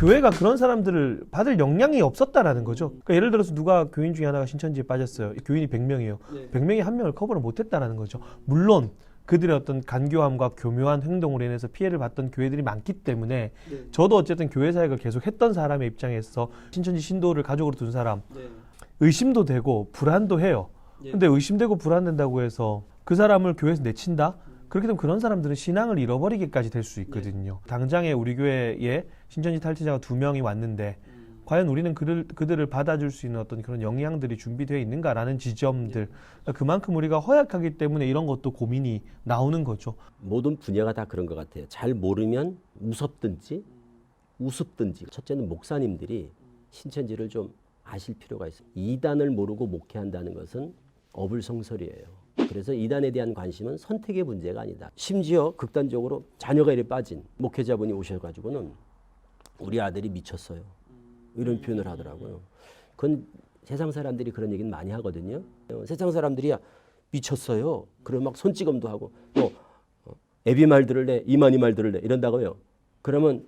교회가 그런 사람들을 받을 역량이 없었다라는 거죠. 그러니까 예를 들어서 누가 교인 중에 하나가 신천지에 빠졌어요. 교인이 100명이에요. 100명이 한 명을 커버를 못했다라는 거죠. 물론 그들의 어떤 간교함과 교묘한 행동으로 인해서 피해를 봤던 교회들이 많기 때문에 저도 어쨌든 교회 사역을 계속 했던 사람의 입장에서 신천지 신도를 가족으로 둔 사람 의심도 되고 불안도 해요. 근데 의심되고 불안된다고 해서 그 사람을 교회에서 내친다? 그렇게 되면 그런 사람들은 신앙을 잃어버리기까지 될 수 있거든요. 당장에 우리 교회에 신천지 탈퇴자가 2명이 왔는데 과연 우리는 그들을 받아줄 수 있는 어떤 그런 역량들이 준비되어 있는가라는 지점들, 그만큼 우리가 허약하기 때문에 이런 것도 고민이 나오는 거죠. 모든 분야가 다 그런 것 같아요. 잘 모르면 무섭든지 우습든지. 첫째는 목사님들이 신천지를 좀 아실 필요가 있어요. 이단을 모르고 목회한다는 것은 어불성설이에요. 그래서 이단에 대한 관심은 선택의 문제가 아니다. 심지어 극단적으로 자녀가 이래 빠진 목회자분이 오셔가지고는 우리 아들이 미쳤어요. 이런 표현을 하더라고요. 그건 세상 사람들이 그런 얘기는 많이 하거든요. 세상 사람들이 미쳤어요. 그러면 막 손찌검도 하고 애비 말 들을래, 이만희 말 들을래 이런다고요. 그러면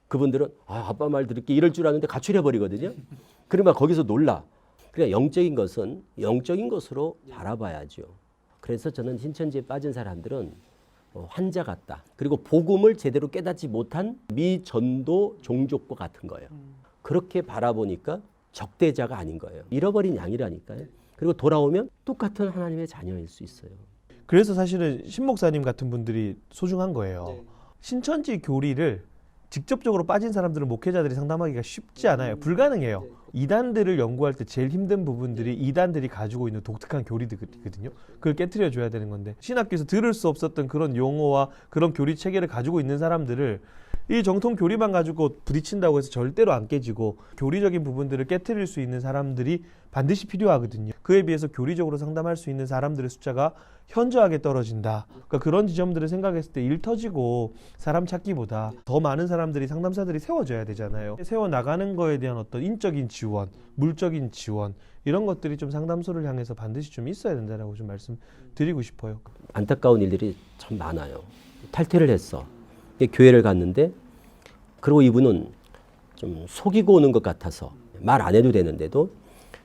그분들은 아빠 말 들을게 이럴 줄 아는데 가출해버리거든요. 그러면 거기서 놀라. 그러니까 영적인 것은 영적인 것으로 바라봐야죠. 그래서 저는 신천지에 빠진 사람들은 환자 같다. 그리고 복음을 제대로 깨닫지 못한 미전도 종족과 같은 거예요. 그렇게 바라보니까 적대자가 아닌 거예요. 잃어버린 양이라니까요. 그리고 돌아오면 똑같은 하나님의 자녀일 수 있어요. 그래서 사실은 신 목사님 같은 분들이 소중한 거예요. 신천지 교리를 직접적으로 빠진 사람들은 목회자들이 상담하기가 쉽지 않아요. 불가능해요. 이단들을 연구할 때 제일 힘든 부분들이 이단들이 가지고 있는 독특한 교리들이거든요. 그걸 깨트려 줘야 되는 건데 신학교에서 들을 수 없었던 그런 용어와 그런 교리 체계를 가지고 있는 사람들을 이 정통 교리만 가지고 부딪힌다고 해서 절대로 안 깨지고 교리적인 부분들을 깨트릴 수 있는 사람들이 반드시 필요하거든요. 그에 비해서 교리적으로 상담할 수 있는 사람들의 숫자가 현저하게 떨어진다. 그러니까 그런 지점들을 생각했을 때 일 터지고 사람 찾기보다 더 많은 사람들이 상담사들이 세워져야 되잖아요. 세워나가는 거에 대한 어떤 인적인 지원, 물적인 지원 이런 것들이 좀 상담소를 향해서 반드시 좀 있어야 된다라고 좀 말씀드리고 싶어요. 안타까운 일들이 참 많아요. 탈퇴를 했어. 교회를 갔는데 그리고 이분은 좀 속이고 오는 것 같아서 말 안 해도 되는데도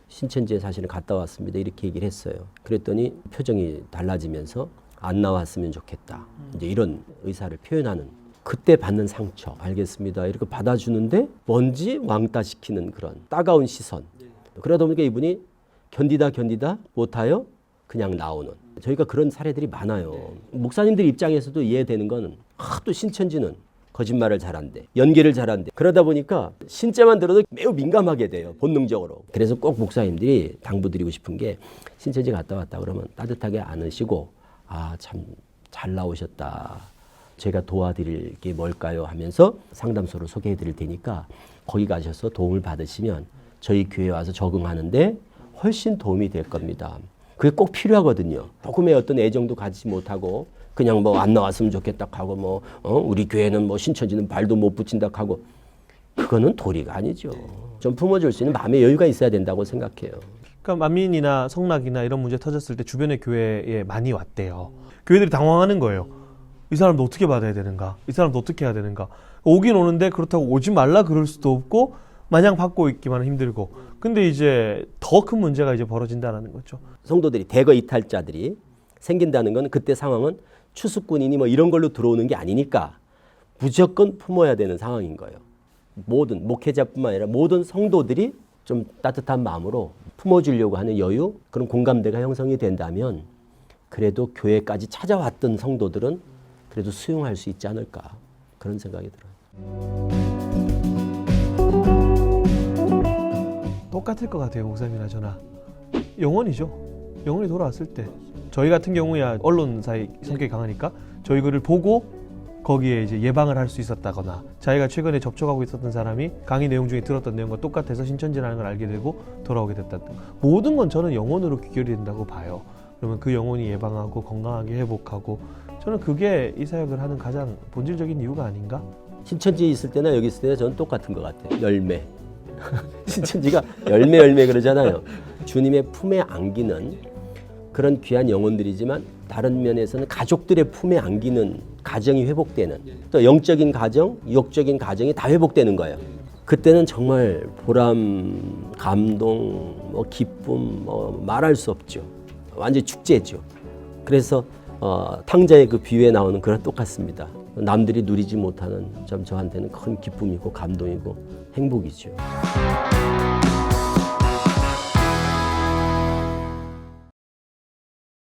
신천지에 사실은 갔다 왔습니다. 이렇게 얘기를 했어요. 그랬더니 표정이 달라지면서 안 나왔으면 좋겠다. 이제 이런 의사를 표현하는 그때 받는 상처 알겠습니다. 이렇게 받아주는데 뭔지 왕따시키는 그런 따가운 시선. 그러다 보니까 이분이 견디다 못하여 그냥 나오는. 저희가 그런 사례들이 많아요. 목사님들 입장에서도 이해되는 건 또 신천지는 거짓말을 잘한대. 연기를 잘한대. 그러다 보니까 신자만 들어도 매우 민감하게 돼요. 본능적으로. 그래서 꼭 목사님들이 당부드리고 싶은 게 신천지 갔다 왔다 그러면 따뜻하게 안으시고 참 잘 나오셨다. 제가 도와드릴 게 뭘까요? 하면서 상담소를 소개해 드릴 테니까 거기 가셔서 도움을 받으시면 저희 교회에 와서 적응하는데 훨씬 도움이 될 겁니다. 그게 꼭 필요하거든요. 복음의 어떤 애정도 가지지 못하고 그냥 안 나왔으면 좋겠다 하고 우리 교회는 신천지는 발도 못 붙인다 하고 그거는 도리가 아니죠. 좀 품어줄 수 있는 마음의 여유가 있어야 된다고 생각해요. 그러니까 만민이나 성락이나 이런 문제 터졌을 때 주변의 교회에 많이 왔대요. 교회들이 당황하는 거예요. 이 사람도 어떻게 받아야 되는가? 이 사람도 어떻게 해야 되는가? 오긴 오는데 그렇다고 오지 말라 그럴 수도 없고 마냥 받고 있기만 힘들고. 근데 이제 더 큰 문제가 이제 벌어진다는 거죠. 성도들이 대거 이탈자들이 생긴다는 건 그때 상황은 추수꾼이니 이런 걸로 들어오는 게 아니니까 무조건 품어야 되는 상황인 거예요. 모든 목회자뿐만 아니라 모든 성도들이 좀 따뜻한 마음으로 품어주려고 하는 여유, 그런 공감대가 형성이 된다면 그래도 교회까지 찾아왔던 성도들은 그래도 수용할 수 있지 않을까 그런 생각이 들어요. 똑같을 것 같아요. 목사님이나 저나. 영혼이죠. 영혼이 돌아왔을 때. 저희 같은 경우야 언론사의 성격이 강하니까 저희 글을 보고 거기에 이제 예방을 할 수 있었다거나 자기가 최근에 접촉하고 있었던 사람이 강의 내용 중에 들었던 내용과 똑같아서 신천지라는 걸 알게 되고 돌아오게 됐다. 모든 건 저는 영혼으로 귀결이 된다고 봐요. 그러면 그 영혼이 예방하고 건강하게 회복하고 저는 그게 이 사역을 하는 가장 본질적인 이유가 아닌가? 신천지에 있을 때나 여기 있을 때나 저는 똑같은 것 같아요. 열매. 신천지가 열매 그러잖아요. 주님의 품에 안기는 그런 귀한 영혼들이지만 다른 면에서는 가족들의 품에 안기는 가정이 회복되는 또 영적인 가정, 육적인 가정이 다 회복되는 거예요. 그때는 정말 보람, 감동, 뭐 기쁨, 뭐 말할 수 없죠. 완전 축제죠. 그래서 탕자의 그 비유에 나오는 그런 똑같습니다. 남들이 누리지 못하는 점 저한테는 큰 기쁨이고 감동이고 행복이죠.